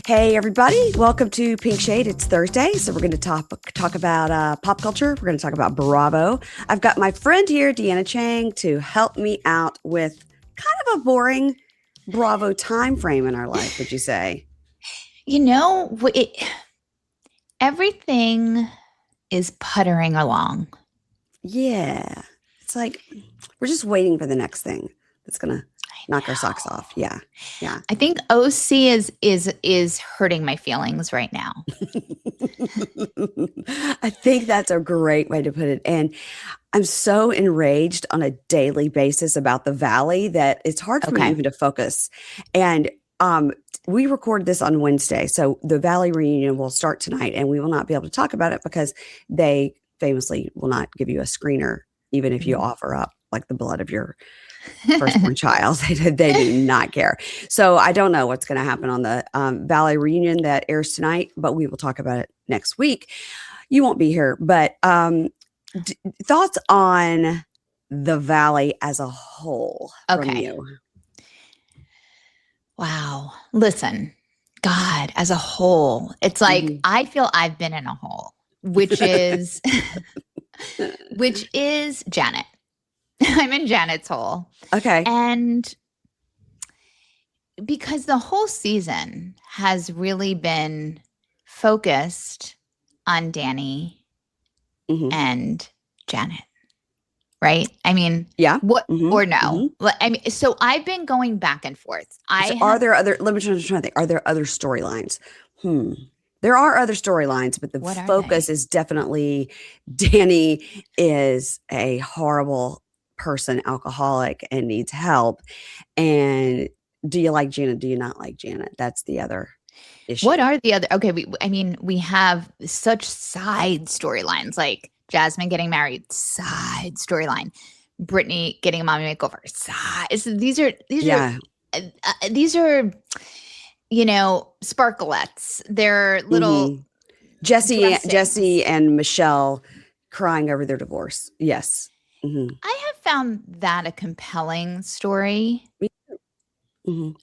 Hey, everybody. Welcome to Pink Shade. It's Thursday, so we're going to talk about pop culture. We're going to talk about Bravo. I've got my friend here, Deanna Cheng, to help me out with kind of a boring Bravo time frame in our life, would you say? You know, everything is puttering along. Yeah. It's like we're just waiting for the next thing that's going to I knock our socks know. off. Yeah. Yeah. I think OC is hurting my feelings right now. I think that's a great way to put it. And I'm so enraged on a daily basis about the Valley that it's hard for me Okay. even to focus. And we recorded this on Wednesday. So the Valley reunion will start tonight, and we will not be able to talk about it because they famously will not give you a screener, even if you Mhm. offer up like the blood of your firstborn child. They do not care. So I don't know what's going to happen on the Valley reunion that airs tonight, but we will talk about it next week. You won't be here, but thoughts on the Valley as a whole from Okay. you? Wow. Listen, God, as a whole, it's like Mhm. I feel I've been in a hole, which is which is Janet. I'm in Janet's hole. Okay. And because the whole season has really been focused on Danny Mhm. and Janet, right? I mean, Yeah. what Mhm. or no? Mhm. I mean, so I've been going back and forth. I So are have there other let me try to think. Are there other storylines? Hmm. There are other storylines, but the what are they? focus is definitely Danny is a horrible person, alcoholic, and needs help. And do you like Janet? Do you not like Janet? That's the other What issue. are the other okay, I mean, we have such side storylines like Jasmine getting married, side storyline. Brittany getting a mommy makeover, side. So Yeah. these are sparklettes. They're little Mhm. Jesse dressings. and Michelle crying over their divorce. Yes. Mhm. I have found that a compelling story. Me too. Mhm.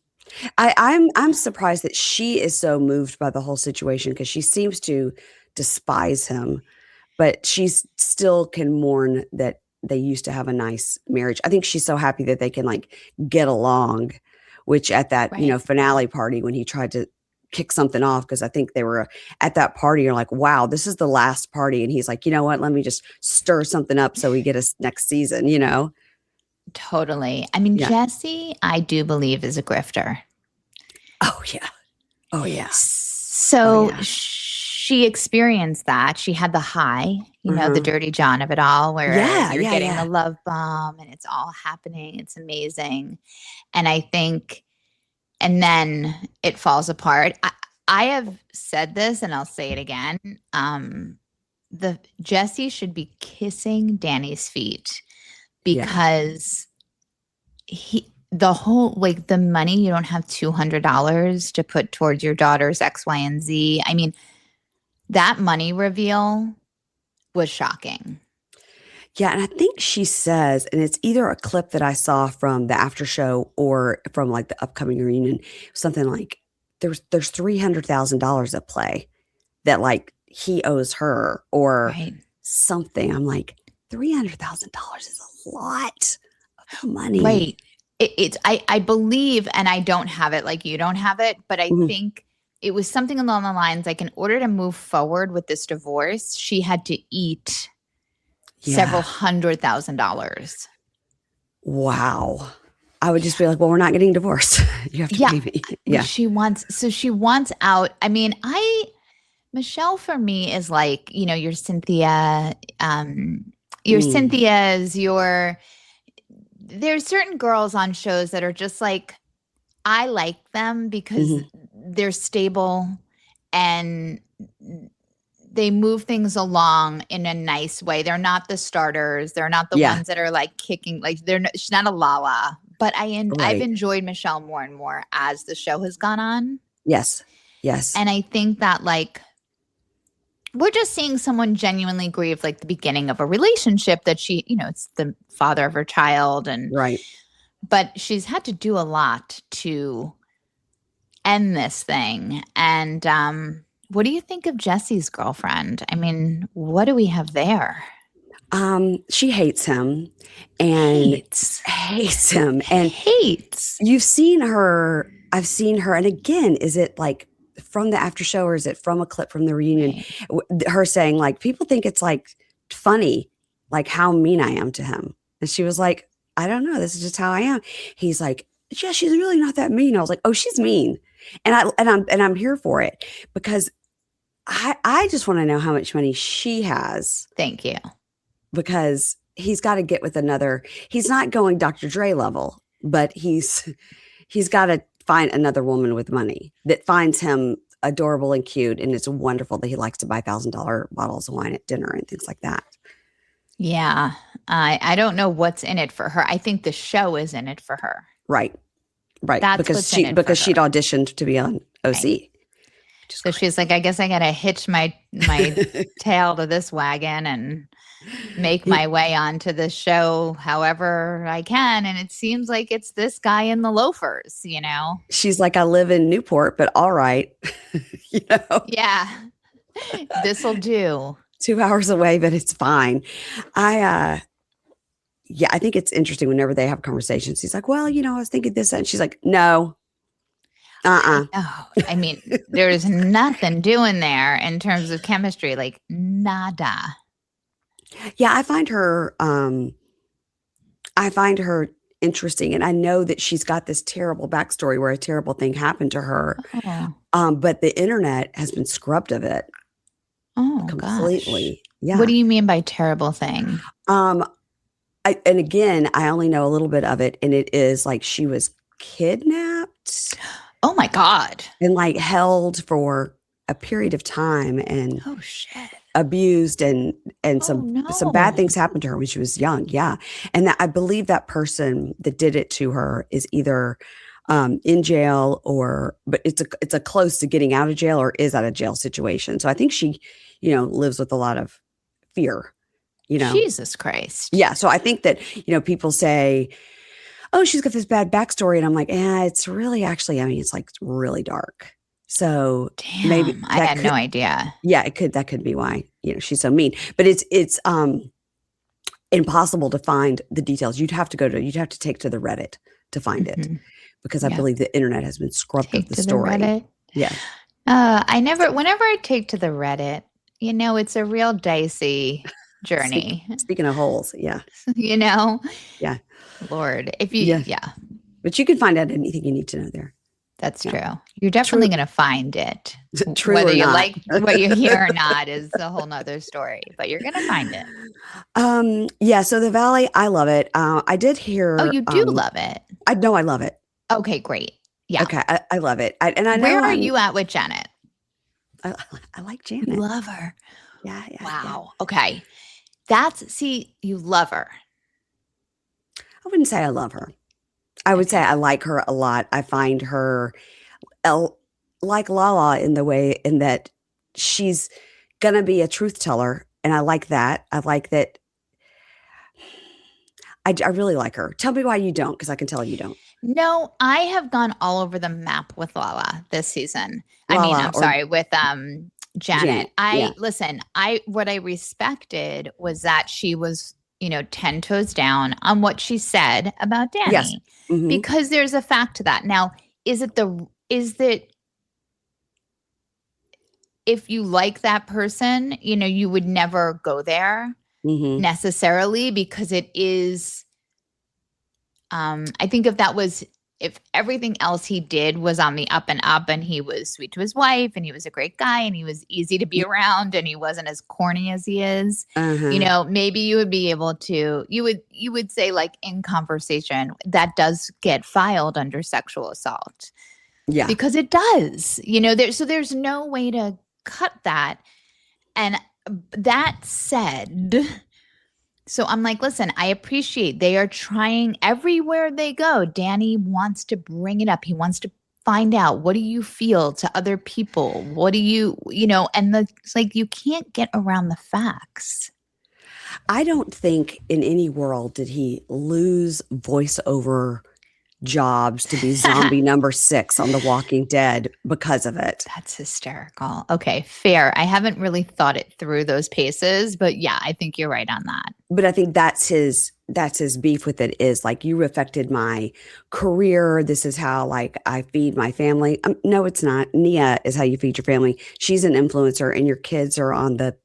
I'm surprised that she is so moved by the whole situation because she seems to despise him, but she's still can mourn that they used to have a nice marriage. I think she's so happy that they can like get along, which at that, Right. finale party when he tried to kick something off, because I think they were at that party, you're like, wow, this is the last party. And he's like, you know what? Let me just stir something up so we get us next season. Totally. I mean, Yeah. Jessie, I do believe is a grifter. Oh yeah. Oh yeah. Oh So yeah. she experienced that. She had the high, the Uh-huh. dirty John of it all, where Yeah, you're yeah, getting the yeah. love bomb and it's all happening. It's amazing. And I think, and then it falls apart. I have said this and I'll say it again. The Jesse should be kissing Danny's feet Yeah. because the whole like the money you don't have $200 to put towards your daughter's X, Y, and Z. I mean, that money reveal was shocking. Yeah, and I think she says, and it's either a clip that I saw from the after show or from like the upcoming reunion, something like there's $300,000 at play that like he owes her or Right. something. I'm like, $300,000 is a lot of money. Right. I believe, and I don't have it like you don't have it, but I Mhm. think it was something along the lines like in order to move forward with this divorce, she had to eat several Yeah. $100,000. Wow. I would just be like, well, we're not getting divorced. You have to Yeah. pay me. But Yeah. she wants out. I mean, Michelle for me is like, your Cynthia, your Mm. Cynthia's, there's certain girls on shows that are just like, I like them because Hmm. they're stable and they move things along in a nice way. They're not the starters. They're not the Yeah. ones that are like kicking, like she's not a Lala. But I've Right. enjoyed Michelle more and more as the show has gone on. Yes. Yes. And I think that like we're just seeing someone genuinely grieve like the beginning of a relationship that it's the father of her child Right. but she's had to do a lot to end this thing. And what do you think of Jesse's girlfriend? I mean, what do we have there? She hates him and hates him. And Hates. you've seen her. I've seen her. And again, is it like from the after show or is it from a clip from the reunion? Her saying like, people think it's like funny, like how mean I am to him. And she was like, I don't know. This is just how I am. He's like, yeah, she's really not that mean. I was like, oh, she's mean. I'm here for it because I just want to know how much money she has. Thank you. Because he's got to get with another. He's not going Dr. Dre level, but he's got to find another woman with money that finds him adorable and cute, and it's wonderful that he likes to buy $1,000 bottles of wine at dinner and things like that. Yeah, I don't know what's in it for her. I think the show is in it for her. Right. That's because she'd auditioned to be on OC. Right. So she's like, I guess I got to hitch my tail to this wagon and make my way onto the show however I can. And it seems like it's this guy in the loafers, you know? She's like, I live in Newport, but all right. You know? Yeah. This'll do. 2 hours away, but it's fine. I think it's interesting whenever they have conversations. He's like, well, I was thinking this. And she's like, no. No, I mean, there's nothing doing there in terms of chemistry, like nada. Yeah, I find her interesting. And I know that she's got this terrible backstory where a terrible thing happened to her. Oh. But the internet has been scrubbed of it. Oh, completely. Gosh. Yeah. What do you mean by terrible thing? And again, I only know a little bit of it. And it is like she was kidnapped. Oh my God. And like held for a period of time and oh shit. Abused and some bad things happened to her when she was young. Yeah. And I believe that person that did it to her is either in jail but it's a close to getting out of jail or is out of jail situation. So I think she, lives with a lot of fear, Jesus Christ. Yeah. So I think that, people say, oh, she's got this bad backstory. And I'm like, it's really actually, it's like really dark. So damn, maybe I had no idea. Yeah, that could be why, she's so mean, but it's impossible to find the details. You'd have to take to the Reddit to find it because I believe the internet has been scrubbed of the story. Reddit. Yeah. Whenever I take to the Reddit, it's a real dicey journey. Speaking of holes. Yeah. Yeah. Lord, if you, but you can find out anything you need to know there. That's true. You're definitely going to find it. True. Whether you like what you hear or not is a whole nother story, but you're going to find it. Yeah. So the Valley, I love it. I did hear. Oh, you do love it. I know I love it. Okay, great. Yeah. Okay. I love it. I know. Where are you at with Janet? I like Janet. You love her. Yeah. Wow. Yeah. Okay. You love her. I wouldn't say I love her. I would say I like her a lot. I find her like Lala in that she's going to be a truth teller. And I like that. I like that. I really like her. Tell me why you don't, because I can tell you don't. No, I have gone all over the map with Lala this season. With Janet. Listen, what I respected was that she was 10 toes down on what she said about Danny. Yes. Mm-hmm. Because there's a fact to that. Now, is that if you like that person, you would never go there necessarily because it is, I think if everything else he did was on the up and up and he was sweet to his wife and he was a great guy and he was easy to be around and he wasn't as corny as he is, maybe you would be able to, you would say like in conversation that does get filed under sexual assault. Yeah. Because it does, there's no way to cut that. And that said, so I'm like, listen, I appreciate they are trying everywhere they go. Danny wants to bring it up. He wants to find out, what do you feel to other people? What do you, and it's like, you can't get around the facts. I don't think in any world did he lose voiceover jobs to be zombie number 6 on The Walking Dead because of it. That's hysterical. Okay, fair. I haven't really thought it through those paces, but yeah, I think you're right on that. But I think that's his beef with it, is like, you affected my career. This is how like I feed my family. No, it's not. Nia is how you feed your family. She's an influencer and your kids are on the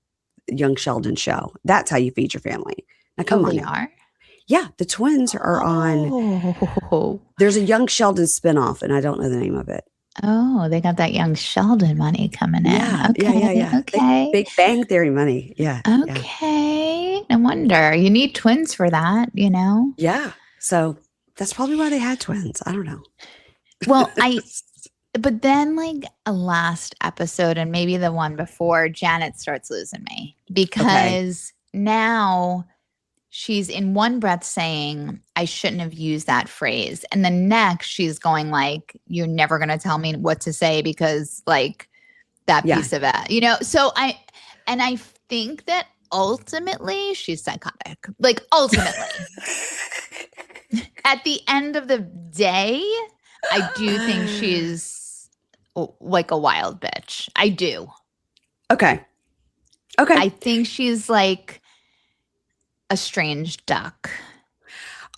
Young Sheldon show. That's how you feed your family. Now come on They now. are? Yeah, the twins are on. Oh. There's a Young Sheldon spinoff, and I don't know the name of it. Oh, they got that Young Sheldon money coming in. Yeah, Okay. Okay. Big Bang Theory money. Yeah, Okay. No wonder. You need twins for that, you know? yeah. So that's probably why they had twins. I don't know. Well, but then like a last episode and maybe the one before, Janet starts losing me because now she's in one breath saying, I shouldn't have used that phrase. And the next she's going like, you're never going to tell me what to say because like that piece of it, you know? So I think that ultimately she's psychotic, like ultimately at the end of the day, I do think she's like a wild bitch. I do. Okay. I think she's like a strange duck.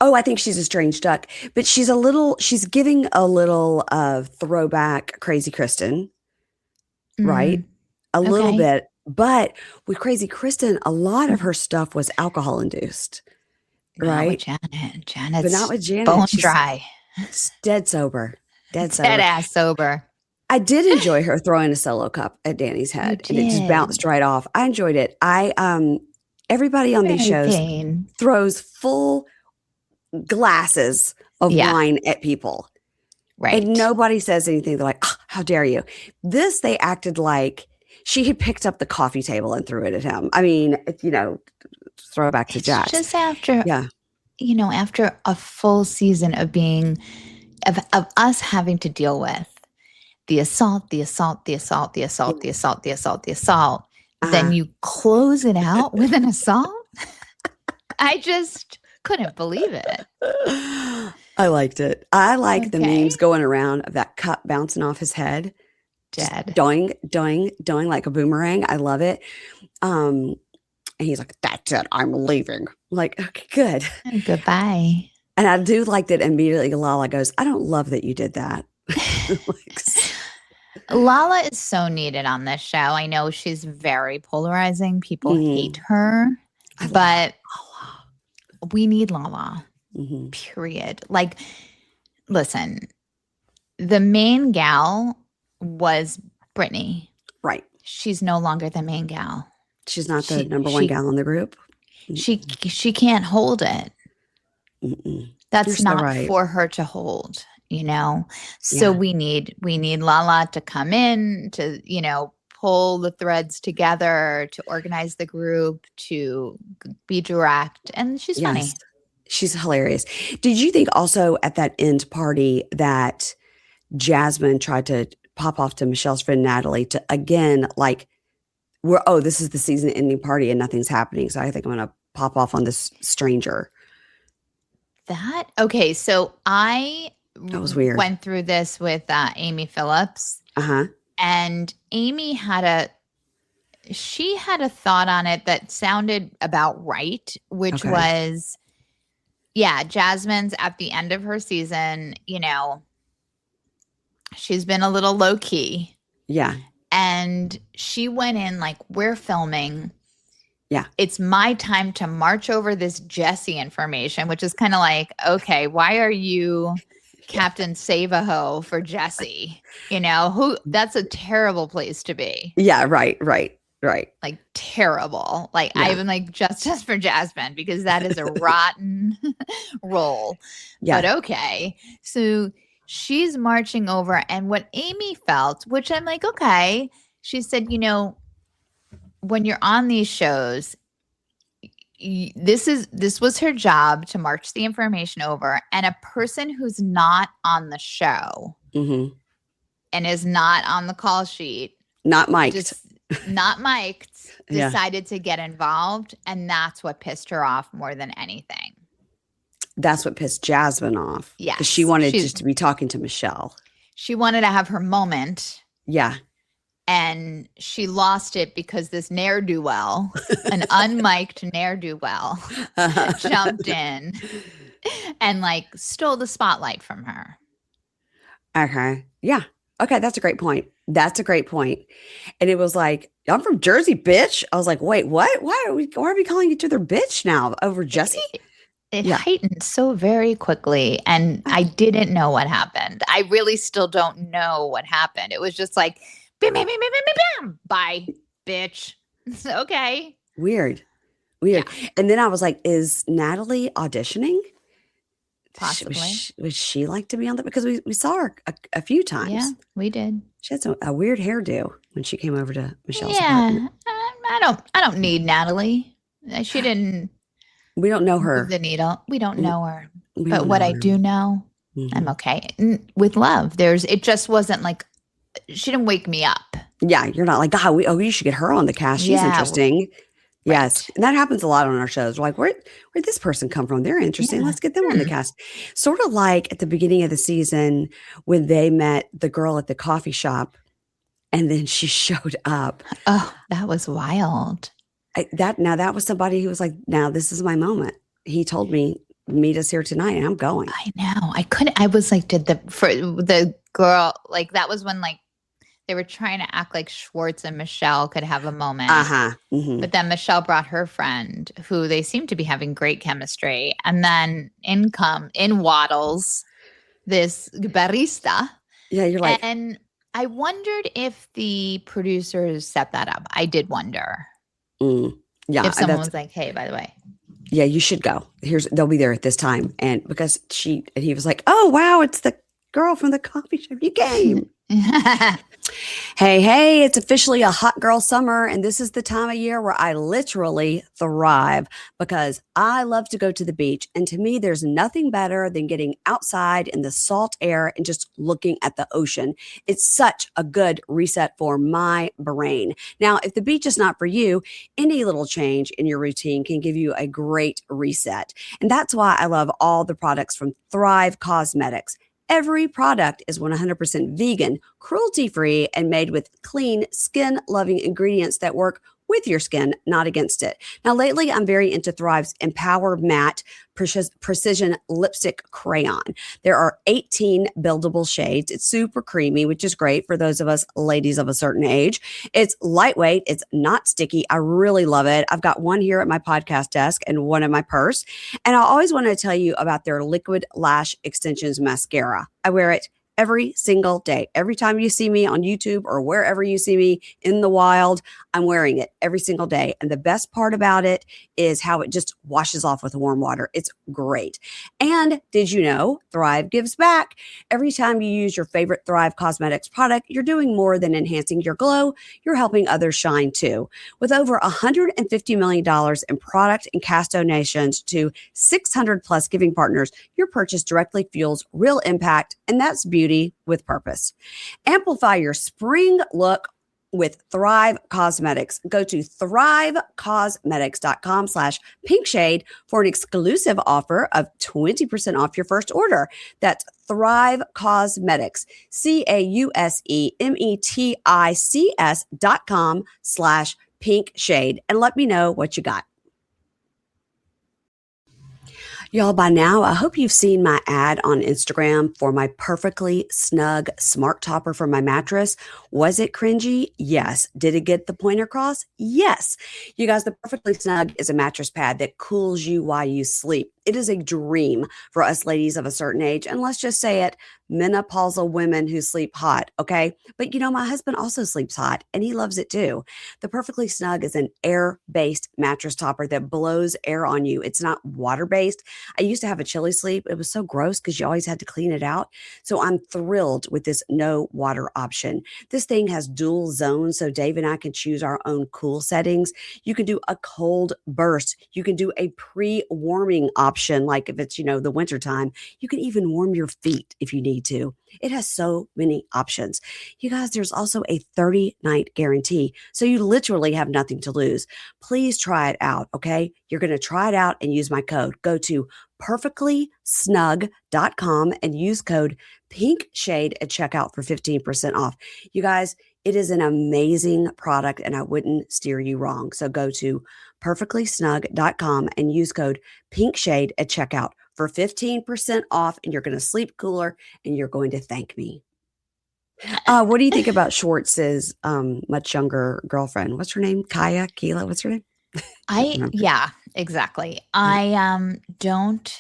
Oh, I think she's a strange duck, but she's giving a little of throwback Crazy Kristen, right? A little bit. But with Crazy Kristen, a lot of her stuff was alcohol induced, right? Not with Janet. Janet's but not with Janet. bone She's dry. Dead sober. Dead ass sober. I did enjoy her throwing a solo cup at Danny's head, and it just bounced right off. I enjoyed it. Everybody on these shows throws full glasses of wine at people. Right. And nobody says anything. They're like, oh, how dare you? This, they acted like she had picked up the coffee table and threw it at him. I mean, throwback to Jax. Just after, after a full season of of us having to deal with the assault, then you close it out with an assault. I just couldn't believe it. I liked it. I like the memes going around of that cup bouncing off his head. Dead. Doing like a boomerang. I love it. And he's like, that's it. I'm leaving. I'm like, okay, good. Goodbye. And I do like that immediately Lala goes, I don't love that you did that. Lala is so needed on this show. I know she's very polarizing. People hate her, but we need Lala, period. Like, listen, the main gal was Brittany. Right. She's no longer the main gal. She's not the number one gal in the group. She can't hold it. That's You're not so right. for her to hold, So we need Lala to come in to, pull the threads together, to organize the group, to be direct. And she's funny. She's hilarious. Did you think also at that end party that Jasmine tried to pop off to Michelle's friend Natalie to, again, like, this is the season ending party and nothing's happening. So I think I'm going to pop off on this stranger. So that was weird. Went through this with Amy Phillips. And Amy had a thought on it that sounded about right, which was, Jasmine's at the end of her season, she's been a little low key. Yeah. And she went in like, we're filming. Yeah. It's my time to march over this Jesse information, which is kind of like, okay, why are you Captain Save-A-Ho for Jesse? That's a terrible place to be. Yeah, right. Like terrible. Like I even like justice for Jasmine because that is a rotten role. Yeah. But okay. So she's marching over, and what Amy felt, which I'm like, okay, she said, when you're on these shows, this was her job to march the information over, and a person who's not on the show and is not on the call sheet, not mic'd, decided to get involved, and that's what pissed her off more than anything. That's what pissed Jasmine off because she Yes. wanted just to be talking to Michelle. She wanted to have her moment. Yeah. And she lost it because this ne'er-do-well, an unmiked ne'er-do-well, jumped in and like stole the spotlight from her. Okay. Yeah. Okay. That's a great point. That's a great point. And it was like, I'm from Jersey, bitch. I was like, wait, what? Why are we calling each other bitch now over Jesse? It Yeah. heightened so very quickly. And I didn't know what happened. I really still don't know what happened. It was just like, bam, bam, bam, bam, bam, bam, bam. Bye, bitch. Okay. Weird. Yeah, And then I was like, is Natalie auditioning? possibly. Would she like to be on that? Because we saw her a few times. Yeah, we did. She had a weird hairdo when she came over to Michelle's Yeah, apartment. I don't need Natalie. She didn't We don't know her. move the needle. We don't know her. We But don't what know I her. do know, I'm Mhm. okay. With love, it just wasn't like, she didn't wake me up. Yeah, you're not like, God, you should get her on the cast. She's Yeah, interesting. Yes. right. And that happens a lot on our shows. We're like, where'd this person come from? They're interesting. Yeah. Let's get them on the cast. Sort of like at the beginning of the season when they met the girl at the coffee shop and then she showed up. Oh, that was wild. That was somebody who was like, now this is my moment. He told me, meet us here tonight, and I'm going. I know. I was like, for the girl, like that was when like they were trying to act like Schwartz and Michelle could have a moment. Uh-huh. Mm-hmm. But then Michelle brought her friend who they seem to be having great chemistry. And then in waddles this barista. Yeah, you're like, And I wondered if the producers set that up. I did wonder. Yeah. If someone was like, hey, by the way. Yeah, you should go. They'll be there at this time. And because he was like, oh, wow, it's the girl from the coffee shop. You came. Hey, it's officially a hot girl summer, and this is the time of year where I literally thrive because I love to go to the beach. And to me, there's nothing better than getting outside in the salt air and just looking at the ocean. It's such a good reset for my brain. Now, if the beach is not for you, any little change in your routine can give you a great reset. And that's why I love all the products from Thrive Cosmetics. Every product is 100% vegan, cruelty-free, and made with clean, skin-loving ingredients that work with your skin, not against it. Now, lately, I'm very into Thrive's Empower Matte Precision Lipstick Crayon. There are 18 buildable shades. It's super creamy, which is great for those of us ladies of a certain age. It's lightweight. It's not sticky. I really love it. I've got one here at my podcast desk and one in my purse. And I always want to tell you about their Liquid Lash Extensions Mascara. I wear it every single day. Every time you see me on YouTube or wherever you see me in the wild, I'm wearing it every single day. And the best part about it is how it just washes off with warm water. It's great. And did you know Thrive gives back? Every time you use your favorite Thrive Cosmetics product, you're doing more than enhancing your glow. You're helping others shine too. With over $150 million in product and cast donations to 600 plus giving partners, your purchase directly fuels real impact, and that's beauty with purpose. Amplify your spring look with Thrive Cosmetics. Go to thrivecosmetics.com/pinkshade for an exclusive offer of 20% off your first order. That's Thrive Cosmetics, CAUSEMETICS.com/pinkshade. And let me know what you got. Y'all, by now, I hope you've seen my ad on Instagram for my perfectly snug smart topper for my mattress. Was it cringy? Yes. Did it get the point across? Yes. You guys, the Perfectly Snug is a mattress pad that cools you while you sleep. It is a dream for us ladies of a certain age. And let's just say it, menopausal women who sleep hot, okay? But my husband also sleeps hot and he loves it too. The Perfectly Snug is an air-based mattress topper that blows air on you. It's not water-based. I used to have a chilly sleep. It was so gross because you always had to clean it out. So I'm thrilled with this no water option. This thing has dual zones, so Dave and I can choose our own cool settings. You can do a cold burst. You can do a pre-warming option. option. Like if it's, the wintertime, you can even warm your feet if you need to. It has so many options. You guys, there's also a 30-night guarantee. So you literally have nothing to lose. Please try it out, okay? You're going to try it out and use my code. Go to perfectlysnug.com and use code PINKSHADE at checkout for 15% off. You guys, it is an amazing product and I wouldn't steer you wrong. So go to perfectlysnug.com and use code PINKSHADE at checkout for 15% off, and you're going to sleep cooler and you're going to thank me. What do you think about Schwartz's much younger girlfriend? What's her name? Keila? What's her name? Yeah, exactly. I don't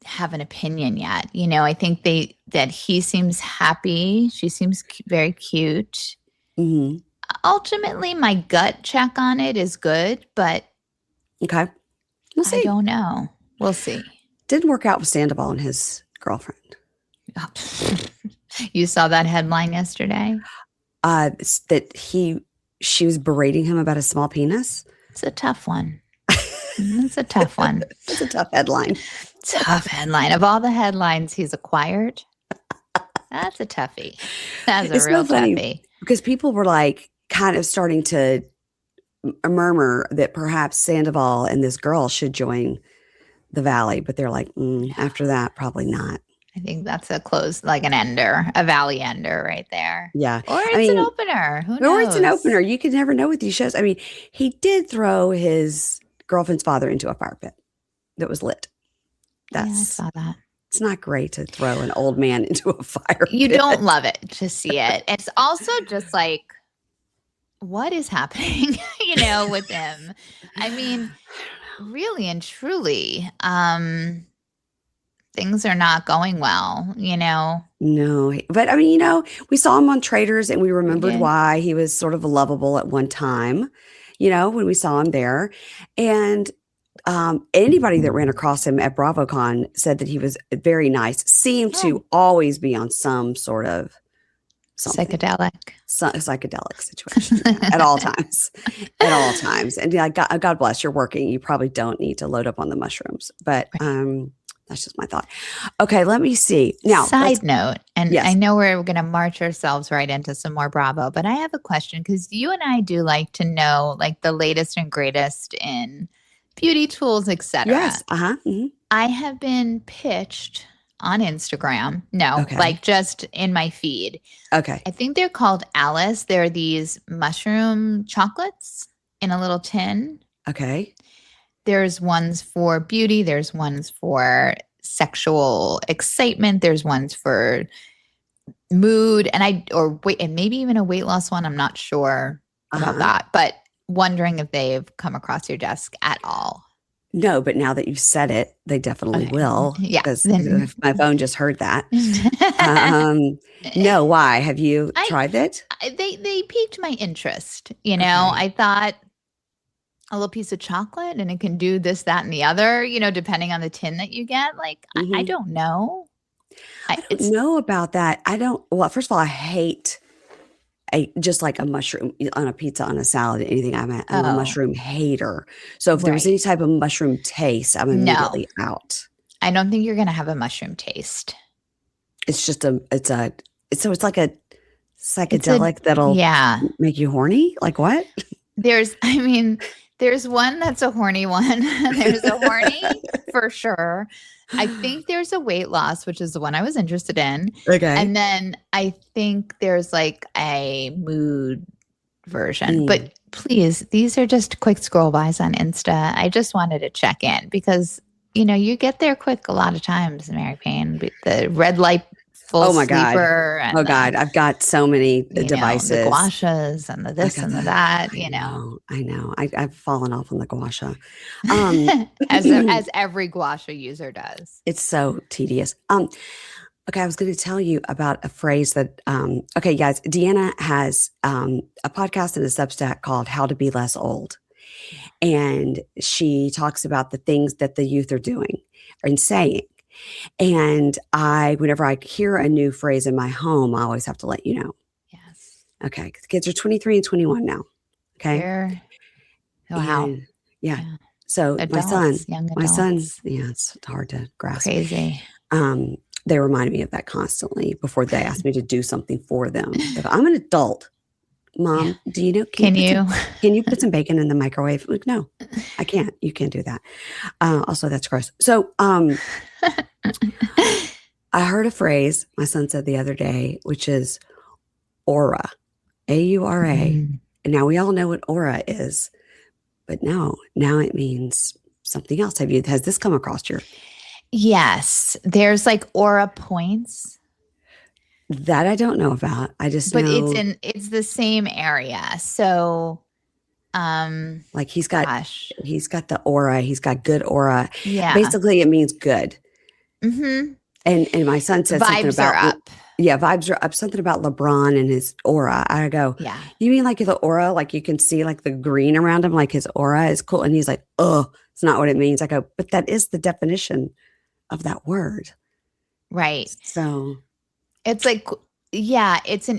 have an opinion yet. I think that he seems happy. She seems very cute. Mm-hmm. Ultimately, my gut check on it is good, but okay, we'll see. I don't know. We'll see. Didn't work out with Sandoval and his girlfriend. You saw that headline yesterday? That she was berating him about his small penis. It's a tough one. It's a tough one. It's a tough headline. Tough headline. Of all the headlines he's acquired, that's a toughie. That's a real toughie. Because people were like kind of starting to murmur that perhaps Sandoval and this girl should join the Valley, but they're like, after that, probably not. I think that's a an ender, a Valley ender right there. Yeah. Or it's an opener. Who knows? Or it's an opener. You can never know with these shows. I mean, he did throw his girlfriend's father into a fire pit that was lit. I saw that. It's not great to throw an old man into a fire pit. You don't love it to see it. It's also just like, what is happening, with him? I mean, really and truly, things are not going well, No, but I mean, we saw him on Traders and we remembered why he was sort of lovable at one time, when we saw him there. And anybody that ran across him at BravoCon said that he was very nice, seemed to always be on some sort of psychedelic situation at all times. And yeah, God bless, you're working. You probably don't need to load up on the mushrooms, but that's just my thought. Okay, let me see. Now, side note, and yes. I know we're going to march ourselves right into some more Bravo, but I have a question because you and I do like to know like the latest and greatest in beauty tools, etc. Yes. Mm-hmm. I have been pitched on Instagram. No, like just in my feed. Okay. I think they're called Alice. They're these mushroom chocolates in a little tin. Okay. There's ones for beauty. There's ones for sexual excitement. There's ones for mood and maybe even a weight loss one. I'm not sure about that, but wondering if they've come across your desk at all. No, but now that you've said it, they definitely will. Yeah. Because my phone just heard that. No, why? Have you tried it? They piqued my interest. I thought a little piece of chocolate and it can do this, that, and the other, depending on the tin that you get. Like, I don't know. I don't know about that. Well, first of all, I hate just like a mushroom on a pizza, on a salad, anything. I'm a mushroom hater. So if there was any type of mushroom taste, I'm immediately out. I don't think you're going to have a mushroom taste. It's just it's like a psychedelic that'll make you horny. Like what? There's one that's a horny one. There's a horny for sure. I think there's a weight loss, which is the one I was interested in. Okay. And then I think there's like a mood version. But please, these are just quick scroll bys on Insta. I just wanted to check in because, you get there quick a lot of times, Mary Payne. The red light full sleeper. And I've got so many devices. The gua shas and the this and the that, I know. I've fallen off on the gua sha. As every gua sha user does. It's so tedious. Okay, I was going to tell you about a phrase that, guys, Deanna has a podcast and a Substack called How to Be Less Old. And she talks about the things that the youth are doing and saying. And whenever I hear a new phrase in my home, I always have to let you know. Yes. Okay. The kids are 23 and 21 now. Okay. Wow. Yeah. So Adults, young my son, adults. yeah, it's hard to grasp. Crazy. They remind me of that constantly before they ask me to do something for them. If I'm an adult, Mom, do you know, Can you? Can you put some bacon in the microwave? Like, no, I can't. You can't do that. Also, that's gross. So I heard a phrase my son said the other day, which is aura, AURA. And now we all know what aura is, but now it means something else. Has this come across your? Yes, there's like aura points. That I don't know about. I just but know, it's the same area. So like he's got the aura. He's got good aura. Yeah. Basically, it means good. Mm-hmm. And my son said something about up. Yeah, vibes are up. Something about LeBron and his aura. I go, Yeah. You mean like the aura? Like you can see like the green around him, like his aura is cool. And he's like, oh, it's not what it means. I go, but that is the definition of that word. Right. So it's like, yeah, it's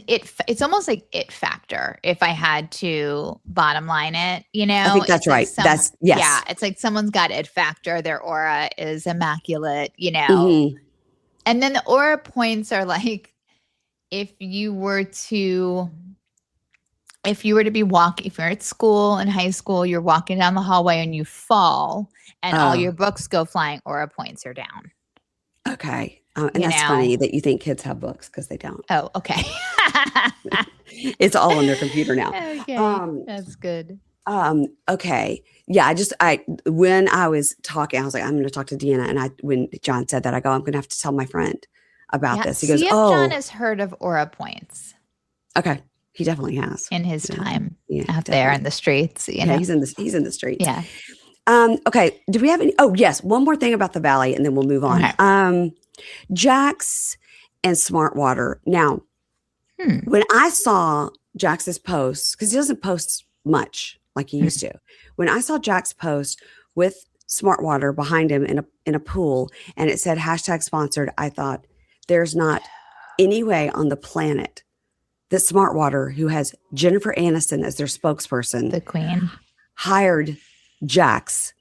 almost like it factor. If I had to bottom line it, I think that's right. Yes. Yeah. It's like someone's got it factor. Their aura is immaculate, Mm-hmm. And then the aura points are like, if you were to be walking, if you're at school in high school, you're walking down the hallway and you fall and all your books go flying, aura points are down. Okay. And that's funny that you think kids have books because they don't. Oh, okay. It's all on their computer now. Okay. That's good. Okay. Yeah. When I was talking, I was like, I'm going to talk to Deanna. And when John said that, I go, I'm going to have to tell my friend about this. He goes, John has heard of aura points. Okay. He definitely has in his time out definitely. There in the streets. He's in the streets. Yeah. Okay. Do we have any? Oh, yes. One more thing about the Valley, and then we'll move on. Okay. Jax and Smart Water. Now, when I saw Jax's posts, because he doesn't post much like he used to. When I saw Jax post with Smart Water behind him in a pool, and it said #sponsored, I thought, there's not any way on the planet that Smart Water, who has Jennifer Aniston as their spokesperson, the queen, hired Jax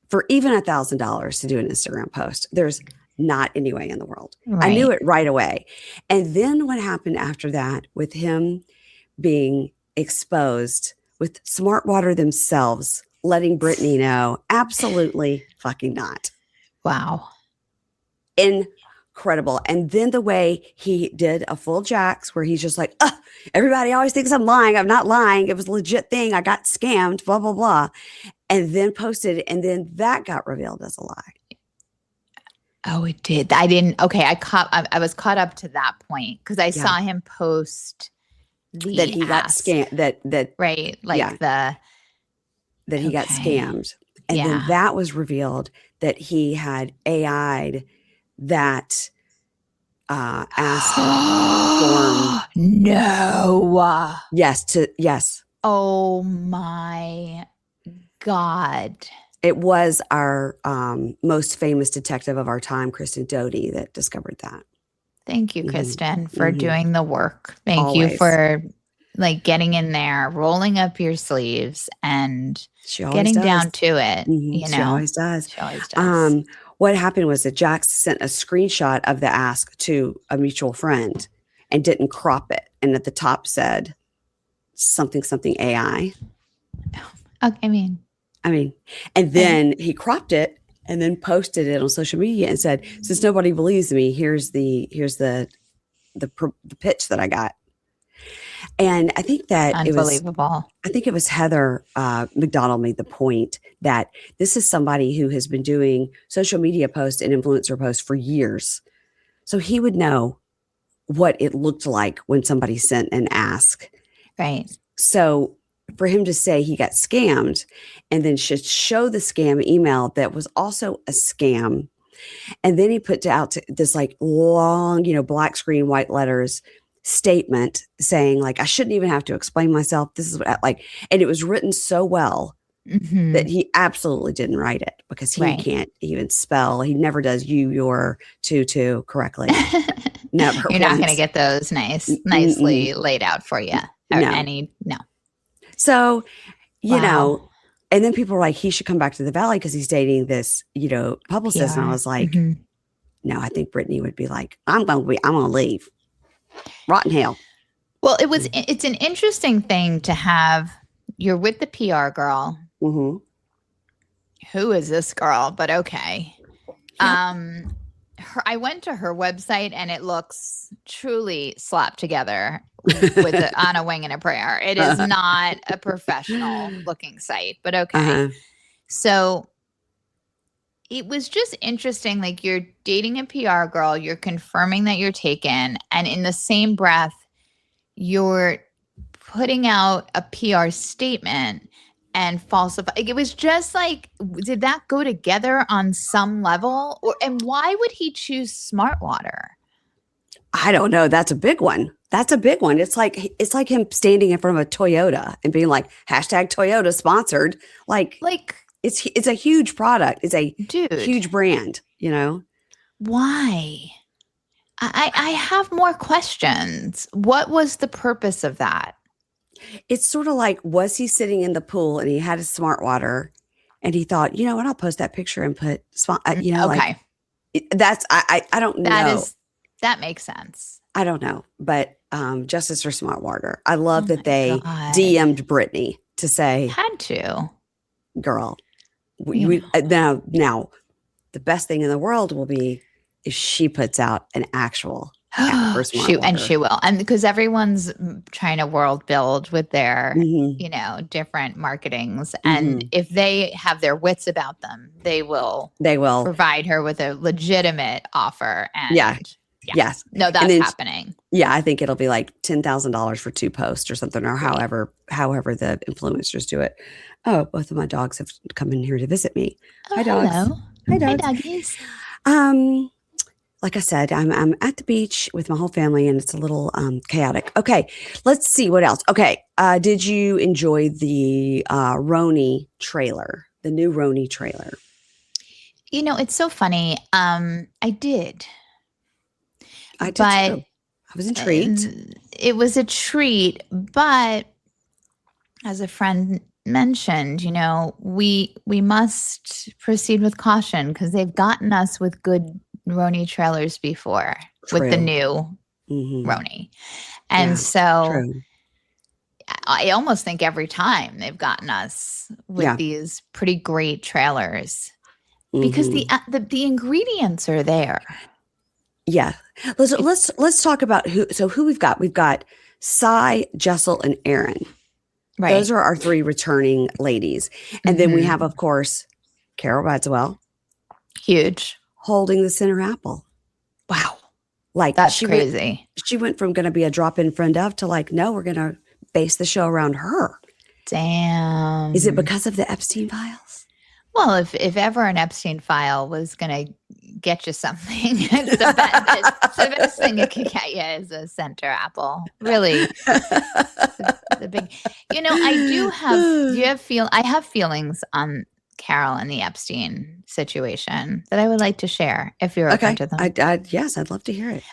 for even $1,000 to do an Instagram post. There's not any way in the world. Right. I knew it right away. And then what happened after that with him being exposed, with Smart Water themselves letting Brittany know, absolutely fucking not. Wow. Incredible. And then the way he did a full Jax where he's just like, everybody always thinks I'm lying. I'm not lying. It was a legit thing. I got scammed, blah, blah, blah. And then posted it. And then that got revealed as a lie. Oh, it did. I didn't. Okay. I was caught up to that point because I saw him post that he got scammed. That right. Like that he got scammed. And then that was revealed that he had AI'd that ask form. No. Yes. Oh my God. It was our most famous detective of our time, Kristen Doty, that discovered that. Thank you, Kristen, for doing the work. Thank you for getting in there, rolling up your sleeves, and getting down to it. She always does. What happened was that Jax sent a screenshot of the ask to a mutual friend and didn't crop it. And at the top said something AI. I mean, and then he cropped it and then posted it on social media and said, since nobody believes me, here's the pitch that I got. And I think that unbelievable. I think it was Heather McDonald made the point that this is somebody who has been doing social media posts and influencer posts for years. So he would know what it looked like when somebody sent an ask. Right. So for him to say he got scammed and then should show the scam email that was also a scam. And then he put out this long, black screen, white letters statement saying I shouldn't even have to explain myself. This is what and it was written so well that he absolutely didn't write it because he can't even spell. He never does your to correctly. Never. You're not going to get those nicely laid out for you. Or no. So, And then people were like, he should come back to the Valley because he's dating this, publicist. And I PR. was like, Mhm. no, I think Brittany would be like, I'm going to leave. Rotten hell. Well, it's an interesting thing to have. You're with the PR girl. Mm-hmm. Who is this girl? But okay. Yep. I went to her website and it looks truly slapped together with on a wing and a prayer. It is not a professional looking site, but okay. Uh-huh. So it was just interesting. Like, you're dating a PR girl, you're confirming that you're taken, and in the same breath, you're putting out a PR statement and falsify. It was just like, did that go together on some level? And why would he choose Smart Water? I don't know. That's a big one. It's like him standing in front of a Toyota and being like, #Toyota sponsored. Like it's a huge product. It's a huge brand, Why? I have more questions. What was the purpose of that? It's sort of like, was he sitting in the pool and he had his Smart Water and he thought, you know what, I'll post that picture and put, Okay. like, that's, I don't know. That makes sense. I don't know, but justice for Smart Water. I love that they God. DM'd Brittany to say, Had to. Girl, now the best thing in the world will be if she puts out an actual ad for Smart Water. And she will. And because everyone's trying to world build with their, different marketings. And if they have their wits about them, they will provide her with a legitimate offer. And yes. No, that's happening. Yeah, I think it'll be like $10,000 for 2 posts or something, or however the influencers do it. Oh, both of my dogs have come in here to visit me. Hi, dogs. Hello. Hi, dogs. Hi, doggies. Like I said, I'm at the beach with my whole family, and it's a little chaotic. Okay, let's see what else. Okay, did you enjoy the Roni trailer, the new Roni trailer? It's so funny. I did. I did too. I was intrigued. It was a treat, but as a friend mentioned, we must proceed with caution because they've gotten us with good Roni trailers before. True. With the new Roni. And so I almost think every time they've gotten us with these pretty great trailers because the ingredients are there. Yeah. Let's talk about who we've got. We've got Cy, Jessel, and Aaron. Right. Those are our 3 returning ladies. And then we have, of course, Carol Badswell. Huge. Holding the center apple. Wow. Like, that's crazy. She went from going to be a drop-in friend of to like, no, we're going to base the show around her. Damn. Is it because of the Epstein files? Well, if ever an Epstein file was going to get you something, the best thing it could get you is a center apple. Really. The big, I have feelings on Carol and the Epstein situation that I would like to share if you're open to them. Yes, I'd love to hear it.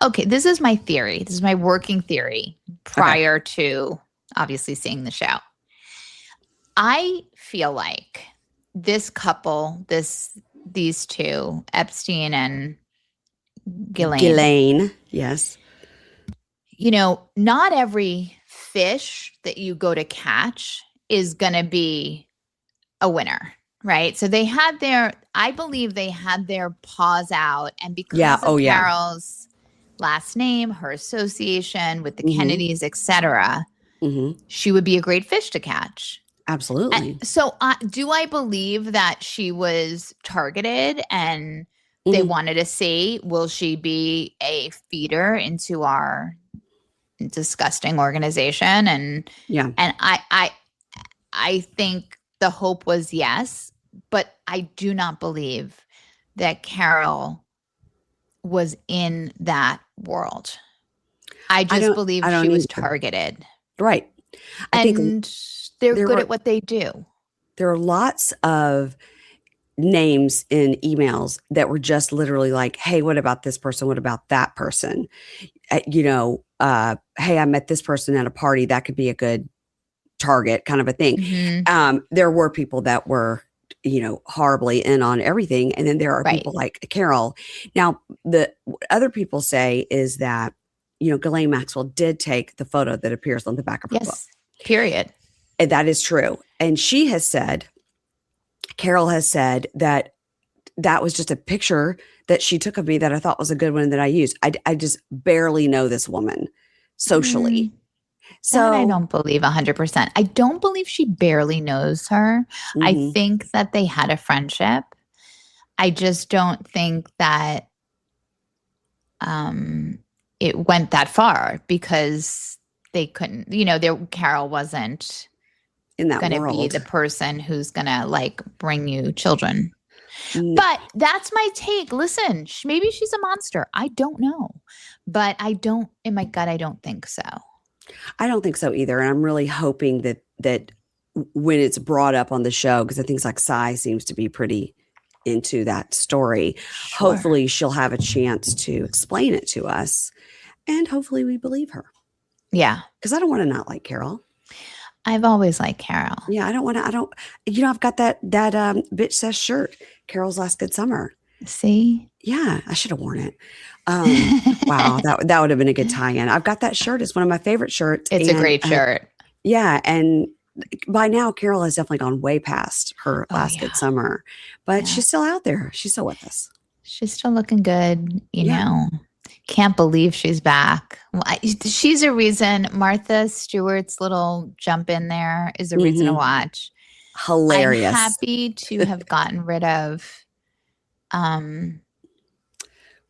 Okay. This is my theory. This is my working theory prior to obviously seeing the show. I feel like this couple, these 2, Epstein and Ghislaine, yes. Not every fish that you go to catch is going to be a winner, right? So I believe they had their paws out, and because of Carol's last name, her association with the Kennedys, etc., she would be a great fish to catch. Absolutely. And so do I believe that she was targeted and they wanted to see, will she be a feeder into our disgusting organization? And I think the hope was yes, but I do not believe that Carol was in that world. I just believe she was targeted. Right. I think they're good at what they do. There are lots of names in emails that were just literally like, hey, what about this person? What about that person? Hey, I met this person at a party. That could be a good target kind of a thing. There were people that were, horribly in on everything. And then there are Right. people like Carol. Now, what other people say is that, Ghislaine Maxwell did take the photo that appears on the back of her book. Yes. Period. And that is true. And Carol has said that was just a picture that she took of me that I thought was a good one that I used. I just barely know this woman socially. That I don't believe 100%. I don't believe she barely knows her. I think that they had a friendship. I just don't think that it went that far because they couldn't, Carol wasn't in that going to be the person who's going to like bring you children. But that's my take. Listen, maybe she's a monster. I don't know. But in my gut, I don't think so. I don't think so either. And I'm really hoping that when it's brought up on the show, because I think like Sai seems to be pretty into that story, hopefully she'll have a chance to explain it to us. And hopefully we believe her. Yeah. Because I don't want to not like Carol. I've always liked Carol. Yeah, I've got that Bitch Says shirt, Carol's Last Good Summer. See? Yeah, I should have worn it. Wow, that would have been a good tie-in. I've got that shirt. It's one of my favorite shirts. It's a great shirt. Yeah, and by now Carol has definitely gone way past her Last Good Summer, but she's still out there. She's still with us. She's still looking good, you know. Can't believe she's back. She's a reason. Martha Stewart's little jump in there is a reason to watch. Hilarious. I'm happy to have gotten rid of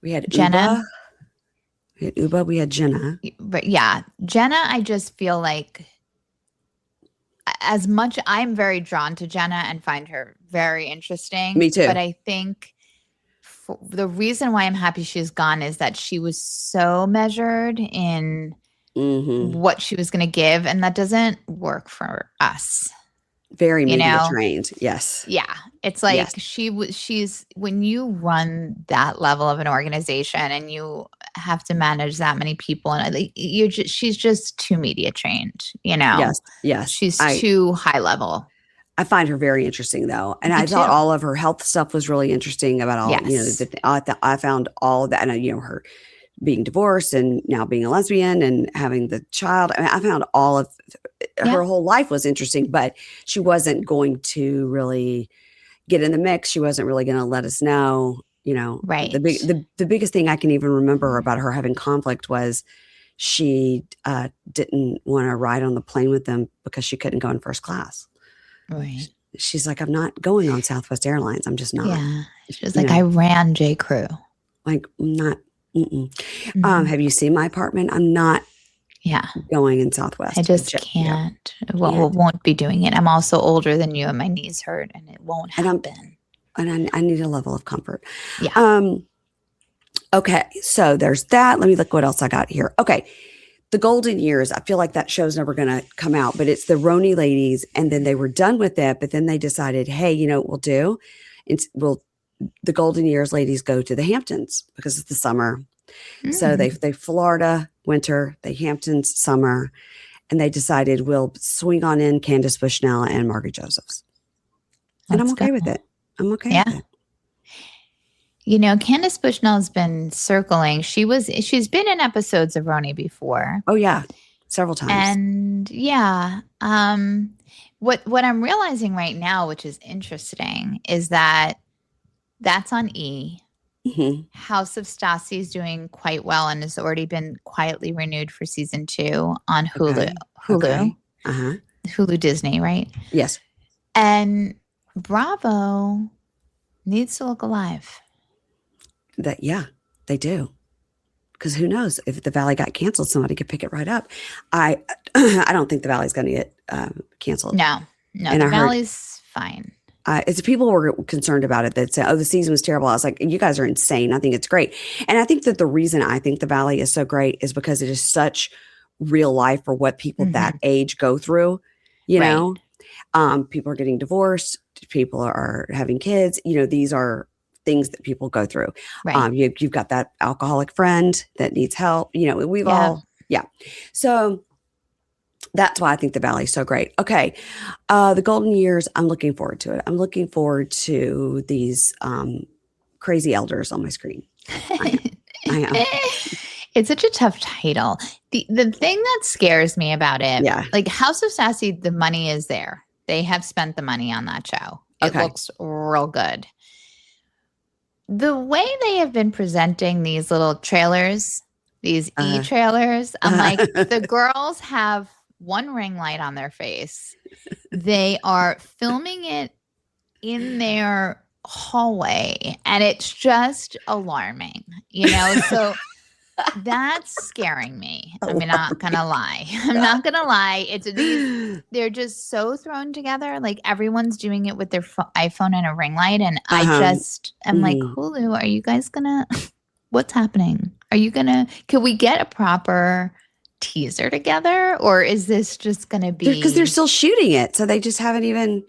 we had Jenna. We had Uba. We had Jenna. But yeah, Jenna, I just feel like as much I'm very drawn to Jenna and find her very interesting. Me too. But I think the reason why I'm happy she's gone is that she was so measured in what she was going to give. And that doesn't work for us. Very media trained. Yes. Yeah. It's like she's when you run that level of an organization and you have to manage that many people and she's just too media trained, Yes. Yes. She's too high level. I find her very interesting though. And I thought all of her health stuff was really interesting about all, I found all that, and her being divorced and now being a lesbian and having the child. I mean, I found all of her whole life was interesting, but she wasn't going to really get in the mix. She wasn't really going to let us know, right. The biggest thing I can even remember about her having conflict was she didn't want to ride on the plane with them because she couldn't go in first class. Right. She's like, I'm not going on Southwest Airlines. I'm just not. Yeah. She was like, I ran J. Crew. Like, I'm not. Have you seen my apartment? I'm not going in Southwest. I just can't. Won't be doing it. I'm also older than you and my knees hurt and it won't happen. And I need a level of comfort. Yeah. Okay. So there's that. Let me look what else I got here. Okay. The Golden Years, I feel like that show's never going to come out, but it's the Roni ladies. And then they were done with it, but then they decided, hey, you know what we'll do? The Golden Years ladies go to the Hamptons because it's the summer. So they Florida winter, the Hamptons summer, and they decided we'll swing on in Candace Bushnell and Margaret Josephs. And I'm okay with it. I'm okay with it. Candace Bushnell's been circling. She's been in episodes of Roni before. Oh yeah, several times. And what I'm realizing right now, which is interesting, is that that's on E. House of Stassi is doing quite well and has already been quietly renewed for season 2 on Hulu. Okay. Hulu Disney, right? Yes. And Bravo needs to look alive. They do. Because who knows if the Valley got canceled, somebody could pick it right up. I don't think the Valley's going to get canceled. No, and the Valley's fine. It's people were concerned about it that said, "Oh, the season was terrible." I was like, "You guys are insane." I think it's great, and I think that the reason I think the Valley is so great is because it is such real life for what people that age go through. People are getting divorced, people are having kids. These are things that people go through. Right. You've got that alcoholic friend that needs help. We've all. So That's why I think the Valley is so great. Okay. The Golden Years, I'm looking forward to it. I'm looking forward to these crazy elders on my screen. I am. I am. It's such a tough title. The thing that scares me about it, Yeah. like House of Sassy, the money is there. They have spent the money on that show. It Okay. looks real good. The way they have been presenting these little trailers, these e-trailers, I'm like, the girls have one ring light on their face. They are filming it in their hallway, and it's just alarming, so that's scaring me. I'm not gonna lie. I'm not gonna lie. They're just so thrown together. Like everyone's doing it with their iPhone and a ring light, and I'm like, Hulu, are you guys gonna? What's happening? Can we get a proper teaser together, or is this just gonna be because they're still shooting it, so they just haven't even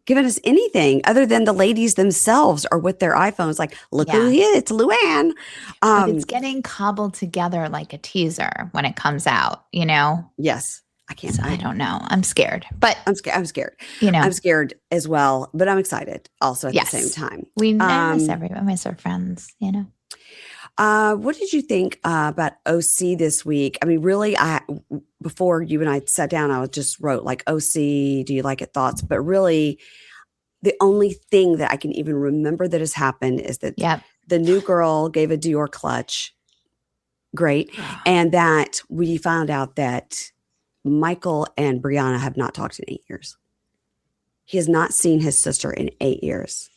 given us anything other than the ladies themselves are with their iPhones like, look who he is, it's Luann. But it's getting cobbled together like a teaser when it comes out, Yes. I can't. So I don't know. I'm scared. But I'm scared. I'm scared as well, but I'm excited also at the same time. I miss everyone. I miss our friends, What did you think about OC this week? I mean, really, before you and I sat down, I just wrote like OC, do you like it, thoughts? But really, the only thing that I can even remember that has happened is that the new girl gave a Dior clutch. Great. And that we found out that Michael and Brianna have not talked in 8 years. He has not seen his sister in 8 years.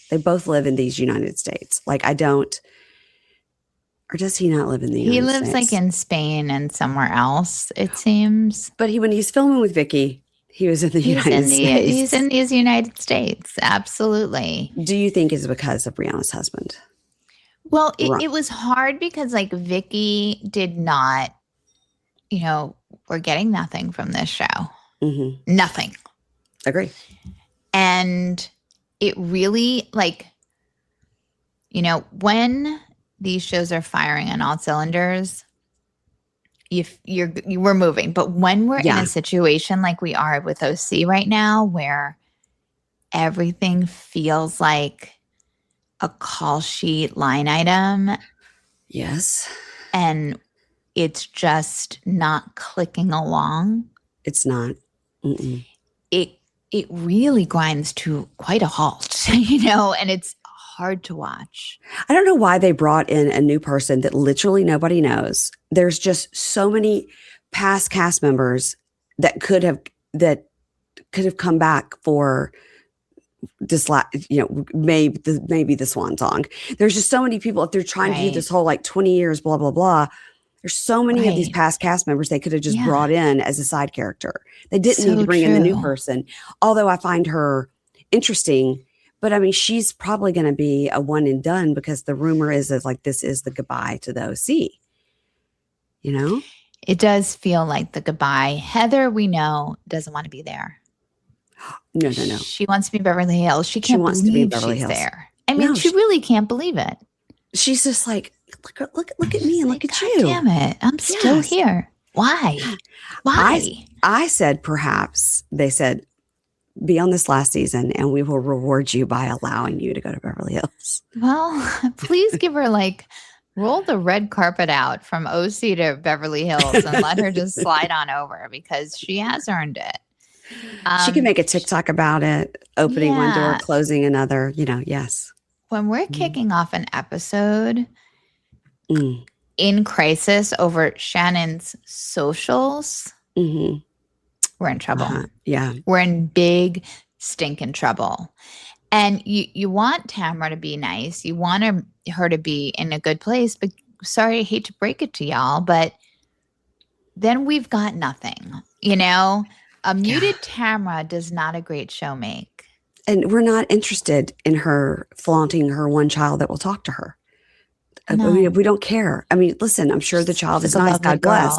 They both live in these United States. Like, I don't. Or does he not live in the United States? He lives like in Spain and somewhere else, it seems. But when he's filming with Vicky, he was in the United States. He's in these United States. Absolutely. Do you think it's because of Brianna's husband? Well, it was hard because like Vicky did not, we're getting nothing from this show. Mm-hmm. Nothing. Agree. And it really when these shows are firing on all cylinders, we're moving. But when we're in a situation like we are with OC right now, where everything feels like a call sheet line item. Yes. And it's just not clicking along. It's not. Mm-mm. It really grinds to quite a halt, and it's hard to watch. I don't know why they brought in a new person that literally nobody knows. There's just so many past cast members that could have come back for this, maybe the swan song. There's just so many people. If they're trying to do this whole like 20 years, blah, blah, blah. There's so many of these past cast members they could have just brought in as a side character. They didn't need to bring in the new person. Although I find her interesting. But I mean, she's probably going to be a one and done because the rumor is like this is the goodbye to the OC. It does feel like the goodbye. Heather, we know, doesn't want to be there. No. She wants to be Beverly Hills. She can't believe she's there. I mean, she really can't believe it. She's just like, look at me and look at you. Damn it. I'm still here. Why? I said, perhaps they said, be on this last season and we will reward you by allowing you to go to Beverly Hills. Well, please give her roll the red carpet out from OC to Beverly Hills and let her just slide on over because she has earned it. She can make a TikTok about it, opening one door, closing another, yes. When we're kicking off an episode in crisis over Shannon's socials, we're in trouble. Yeah. We're in big stinking trouble. And you want Tamara to be nice. You want her to be in a good place. But sorry, I hate to break it to y'all, but then we've got nothing. A muted Tamara does not a great show make. And we're not interested in her flaunting her one child that will talk to her. No. I mean, we don't care. I mean, listen, I'm sure the child is nice. God bless.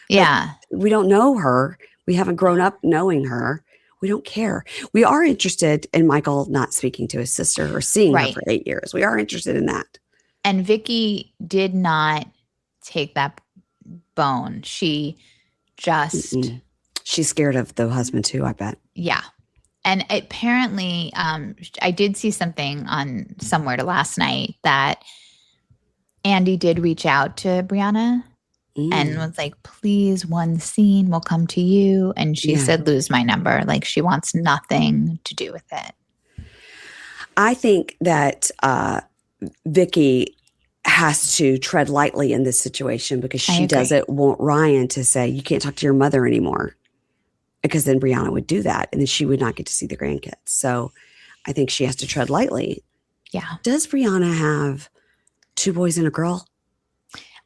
Yeah. We don't know her. We haven't grown up knowing her. We don't care. We are interested in Michael not speaking to his sister or seeing her for 8 years. We are interested in that. And Vicky did not take that bone. She just She's scared of the husband too, I bet. Yeah. And apparently, I did see something on somewhere last night that Andy did reach out to Brianna and was like, please, one scene will come to you. And she said, lose my number. Like, she wants nothing to do with it. I think that Vicky has to tread lightly in this situation because she doesn't want Ryan to say, you can't talk to your mother anymore. Because then Brianna would do that and then she would not get to see the grandkids. So I think she has to tread lightly. Yeah. Does Brianna have 2 boys and a girl?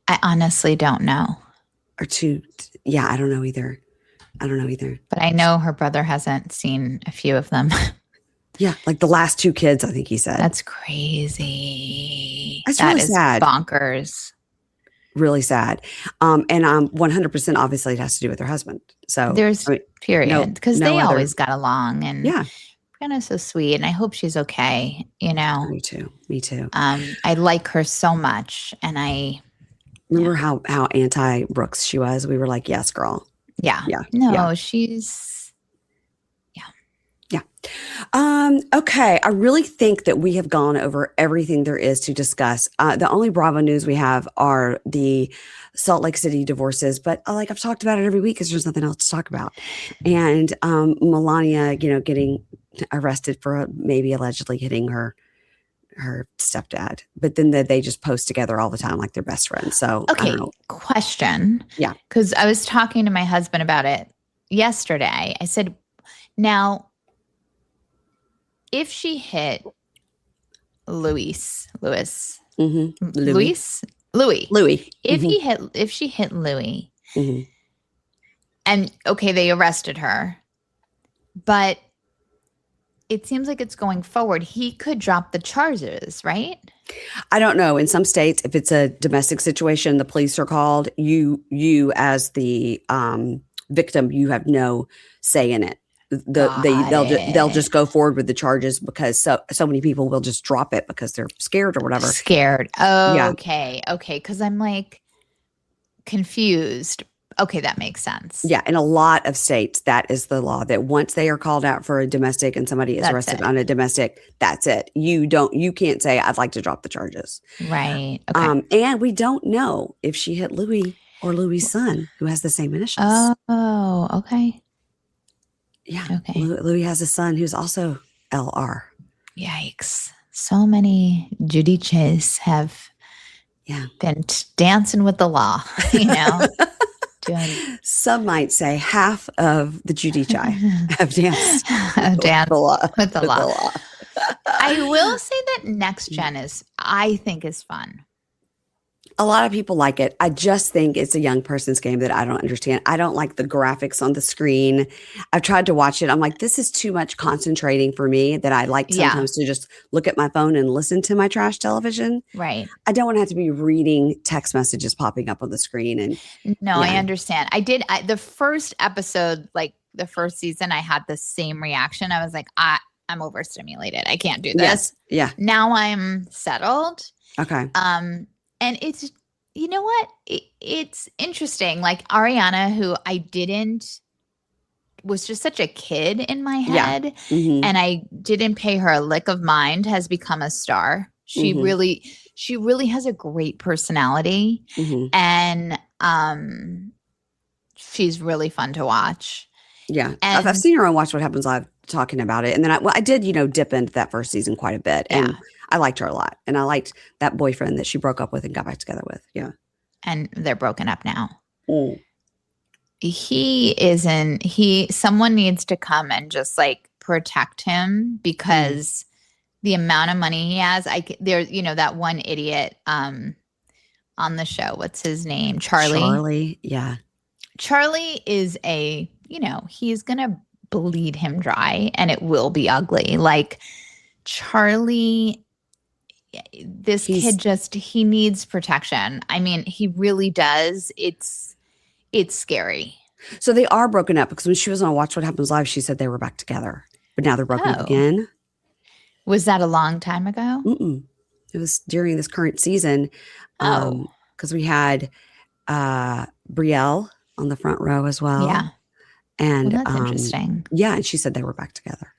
I honestly don't know. Or 2? Yeah, I don't know either. But I know her brother hasn't seen a few of them. Yeah, like the last 2 kids, I think he said. That's crazy. That's really sad. Bonkers. Really sad. And 100% obviously it has to do with her husband. So there's period. Because they always got along. And yeah. Brianna's so sweet. And I hope she's okay. You know. Me too. I like her so much. And I remember how anti Brooks she was. We were like, yes, girl. Yeah. She's okay. I really think that we have gone over everything there is to discuss. The only Bravo news we have are the Salt Lake City divorces, but I've talked about it every week because there's nothing else to talk about. And Melania, getting arrested for maybe allegedly hitting her stepdad, but then they just post together all the time like they're best friends. So okay, question. Yeah. Because I was talking to my husband about it yesterday. I said, now, if she hit Louis, mm-hmm. Louis, if she hit Louis, mm-hmm. and okay, they arrested her, but it seems like it's going forward. He could drop the charges, right? I don't know. In some states, if it's a domestic situation, the police are called. You as the victim, you have no say in it. They'll just go forward with the charges because so many people will just drop it because they're scared or whatever. Oh, yeah. Okay. Because I'm like confused. Okay, that makes sense. Yeah, in a lot of states, that is the law. That once they are called out for a domestic and somebody is arrested on a domestic, that's it. You can't say I'd like to drop the charges. Right. Okay. And we don't know if she hit Louis or Louis' son, who has the same initials. Oh, okay. Yeah. Okay. Louis has a son who's also LR. Yikes. So many Judices have been dancing with the law, Some might say half of the Judici have danced with the law. I will say that Next Gen I think is fun. A lot of people like it. I just think it's a young person's game that I don't understand. I don't like the graphics on the screen. I've tried to watch it. I'm like, this is too much concentrating for me that I like sometimes to just look at my phone and listen to my trash television. Right. I don't want to have to be reading text messages popping up on the screen. And I understand. The first episode, like the first season, I had the same reaction. I was like, I'm overstimulated. I can't do this. Yes. Yeah. Now I'm settled. Okay. And it's, you know what? It's interesting. Like Ariana, who was just such a kid in my head. Yeah. Mm-hmm. And I didn't pay her a lick of mind, has become a star. She really has a great personality. Mm-hmm. And she's really fun to watch. Yeah. And I've seen her on Watch What Happens Live talking about it. And then I did, dip into that first season quite a bit. And I liked her a lot. And I liked that boyfriend that she broke up with and got back together with. Yeah. And they're broken up now. Mm. Someone needs to come and just like protect him because the amount of money he has, that one idiot on the show, what's his name? Charlie. Yeah. Charlie is he's going to bleed him dry and it will be ugly. Like Charlie, he needs protection. I mean, he really does. It's scary. So they are broken up because when she was on Watch What Happens Live, she said they were back together, but now they're broken up again. Was that a long time ago? Mm-mm. It was during this current season. Because we had Brielle on the front row as well. Yeah. Well, And that's interesting. yeah, and she said they were back together.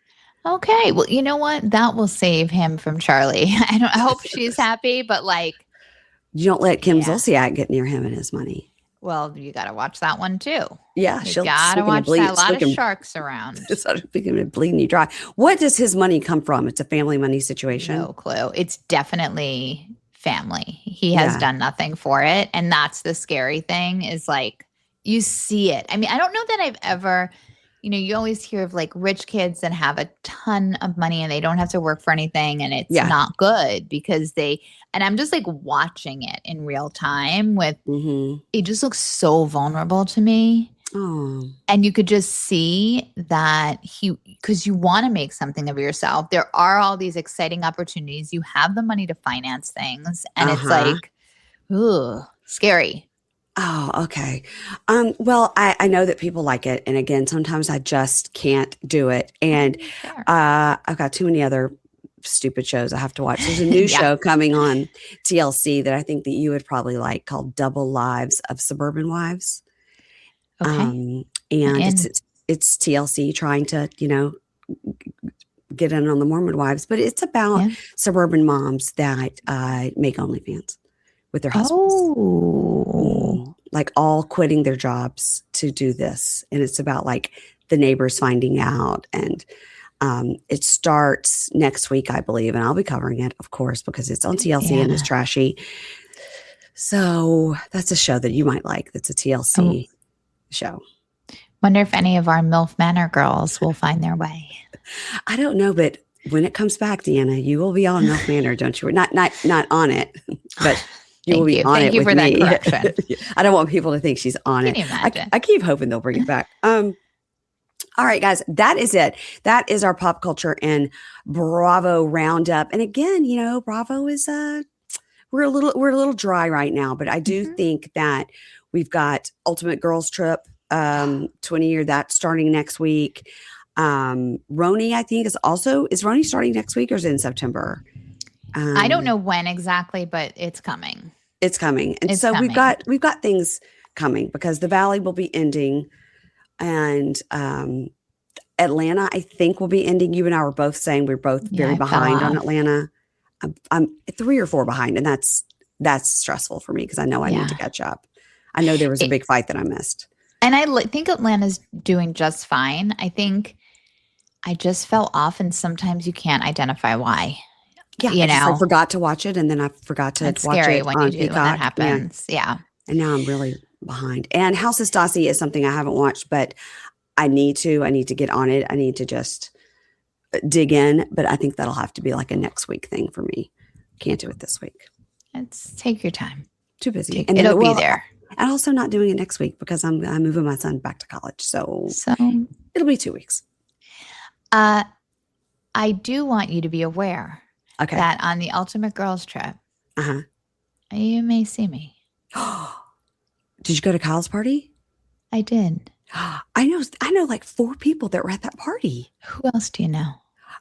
Okay. Well, you know what? That will save him from Charlie. I hope she's happy, but like, You don't let Kim yeah. Zolciak get near him and his money. Well, you got to watch that one too. Yeah, You she'll got to speaking of watch that. bleed, A lot of speaking, sharks around. speaking of bleeding you dry. What does his money come from? It's a family money situation. No clue. It's definitely family. He has Yeah. done nothing for it. And that's the scary thing is like, you see it. I mean, I don't know that I've ever, you always hear of like rich kids that have a ton of money and they don't have to work for anything. And it's Yeah. not good because and I'm just like watching it in real time it just looks so vulnerable to me. Oh. And you could just see that because you want to make something of yourself. There are all these exciting opportunities. You have the money to finance things. And it's like, ooh, scary. Oh, okay. Well, I know that people like it. And again, sometimes I just can't do it. And Sure. I've got too many other stupid shows I have to watch. There's a new Yeah. show coming on TLC that I think that you would probably like called Double Lives of Suburban Wives. Okay. And it's TLC trying to, get in on the Mormon wives, but it's about suburban moms that make OnlyFans with their husbands. Oh. Like all quitting their jobs to do this. And it's about like the neighbors finding out. And it starts next week, I believe. And I'll be covering it, of course, because it's on TLC and it's trashy. So that's a show that you might like. That's a TLC show. Wonder if any of our MILF Manor girls will find their way. I don't know, but when it comes back, Deanna, you will be on MILF Manor, don't you? Not on it, but you will be on it with me. Thank you for that correction. I don't want people to think she's on it. Can you imagine? I keep hoping they'll bring it back. All right, guys, that is it. That is our pop culture and Bravo roundup. And again, Bravo is we're a little dry right now, but I do think that we've got Ultimate Girls Trip 20-year that's starting next week. Roni, I think is Roni starting next week or is it in September? I don't know when exactly, but it's coming. It's coming. And so we've got things coming because the Valley will be ending and Atlanta, I think, will be ending. You and I were both saying we're both very behind on Atlanta. I'm 3 or 4 behind, and that's stressful for me because I know I need to catch up. I know there was a big fight that I missed. And I think Atlanta's doing just fine. I think I just fell off, and sometimes you can't identify why. Yeah, I forgot to watch it, and then I forgot to watch scary it when on you do Peacock. when that happens. Yeah. And now I'm really behind. And House of Stassi is something I haven't watched, but I need to get on it. I need to just dig in, but I think that'll have to be like a next week thing for me. Can't do it this week. Take your time. Too busy. And it'll be there. And also not doing it next week because I'm moving my son back to college. So it'll be 2 weeks. I do want you to be aware that on the Ultimate Girls Trip, you may see me. Did you go to Kyle's party? I did. I know like 4 people that were at that party. Who else do you know?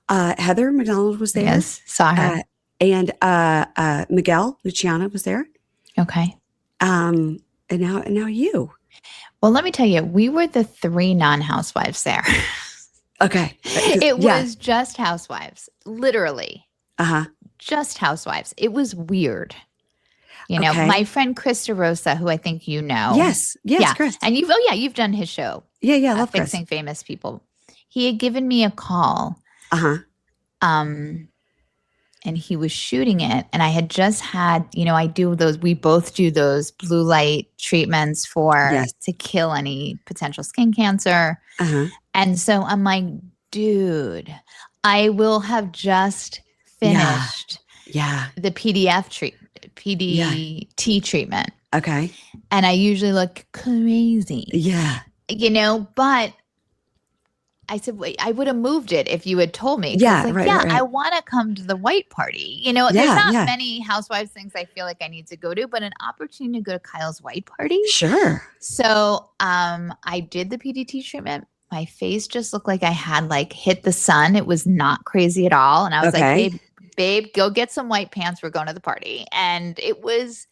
Heather McDonald was there. Yes, saw her. And Miguel Luciano was there. Okay. And now you. Well, let me tell you, we were the 3 non-housewives there. Okay. It was just housewives, literally. Just housewives. It was weird. My friend Chris DeRosa, who I think you know. Yes, Chris. And you've done his show. Yeah, I love Fixing Chris. Famous People. He had given me a call. And he was shooting it. And I had just had, we both do those blue light treatments to kill any potential skin cancer. And so I'm like, dude, I will have just finished the PDT treatment. Okay. And I usually look crazy. Yeah. But I said, wait, I would have moved it if you had told me. Yeah, right. I want to come to the white party. There's not many housewives things I feel like I need to go to, but an opportunity to go to Kyle's white party. Sure. So I did the PDT treatment. My face just looked like I had hit the sun. It was not crazy at all. And I was like, babe, go get some white pants. We're going to the party. And it was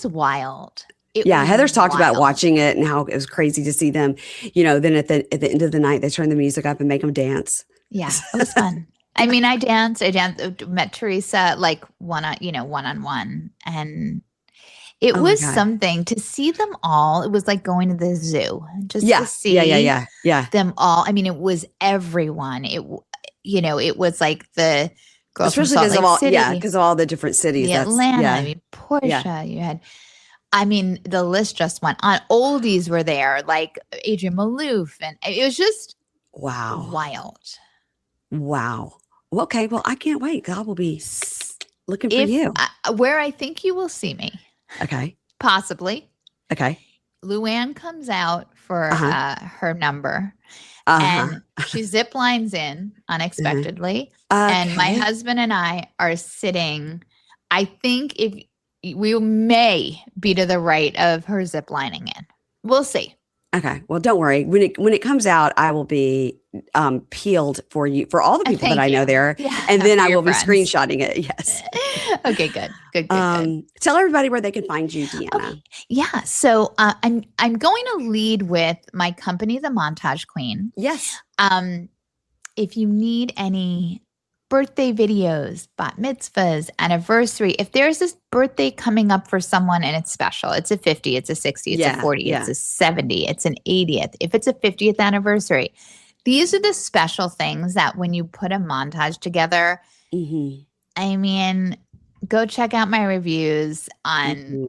wild. It Yeah, was Heather's talked about wild. watching it and how it was crazy to see them, then at the end of the night, they turn the music up and make them dance. Yeah, it was fun. I mean, I danced, met Teresa like one-on-one, and it Oh my was God. something to see them all. It was like going to the zoo just to Yeah. see Yeah. them all. I mean, it was everyone. It was like the girls from Especially Salt Lake City, because of all the different cities. the That's Atlanta, I yeah. mean, Yeah. Portia, you had, I mean, the list just went on. Oldies were there, like Adrian Malouf, and it was just Wow. wild. Wow. Well, okay. Well, I can't wait. I will be looking for you. Where I think you will see me, Okay. possibly, Okay. Luann comes out for her number, and she zip lines in unexpectedly, and my husband and I are sitting. I think if we may be to the right of her zip lining in. We'll see. Okay. Well, don't worry. When it comes out, I will be peeled for you, for all the people that I know there. Yeah, and then I your will be friends. screenshotting it. Yes. Okay, good. Tell everybody where they can find you, Deanna. Okay. Yeah. So I'm going to lead with my company, The Montage Queen. Yes. If you need any birthday videos, bat mitzvahs, anniversary, if there's this birthday coming up for someone and it's special, it's a 50, it's a 60, it's a 40, it's a 70, it's an 80th. If it's a 50th anniversary, these are the special things that when you put a montage together, I mean, go check out my reviews on,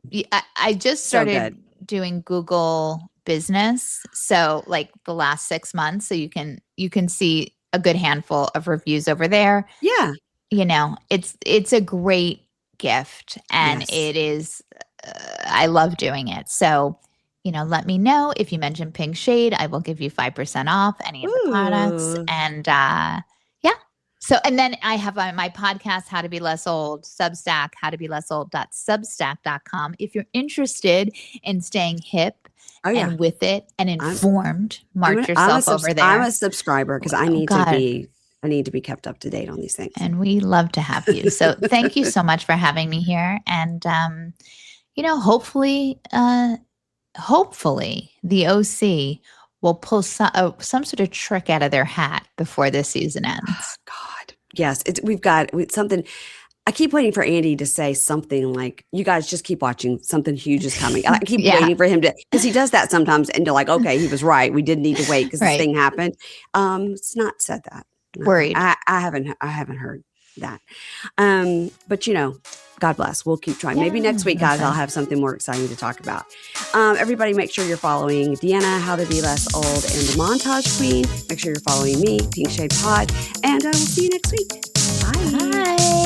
I just started doing Google Business. So like the last 6 months, so you can see a good handful of reviews over there. Yeah. It's a great gift, and it is, I love doing it. So, let me know if you mention Pink Shade, I will give you 5% off any of the products. And, So, and then I have my podcast, How to Be Less Old, Substack, howtobelessold.substack.com. If you're interested in staying hip and with it and informed, mark yourself over there. I'm a subscriber because I need to be kept up to date on these things. And we love to have you. So thank you so much for having me here. And, hopefully the OC will pull some sort of trick out of their hat before this season ends. Oh, God. Yes. We've got something. I keep waiting for Andy to say something like, you guys just keep watching. Something huge is coming. I keep waiting for him to, because he does that sometimes. And you're like, okay, he was right. We didn't need to wait because this thing happened. It's not said that. No, Worried. I haven't heard that. But God bless. We'll keep trying. Maybe next week, guys, I'll have something more exciting to talk about. Everybody, make sure you're following Deanna, How to Be Less Old, and the Montage Queen. Make sure you're following me, Pink Shade Pod, and we'll see you next week. Bye. Bye.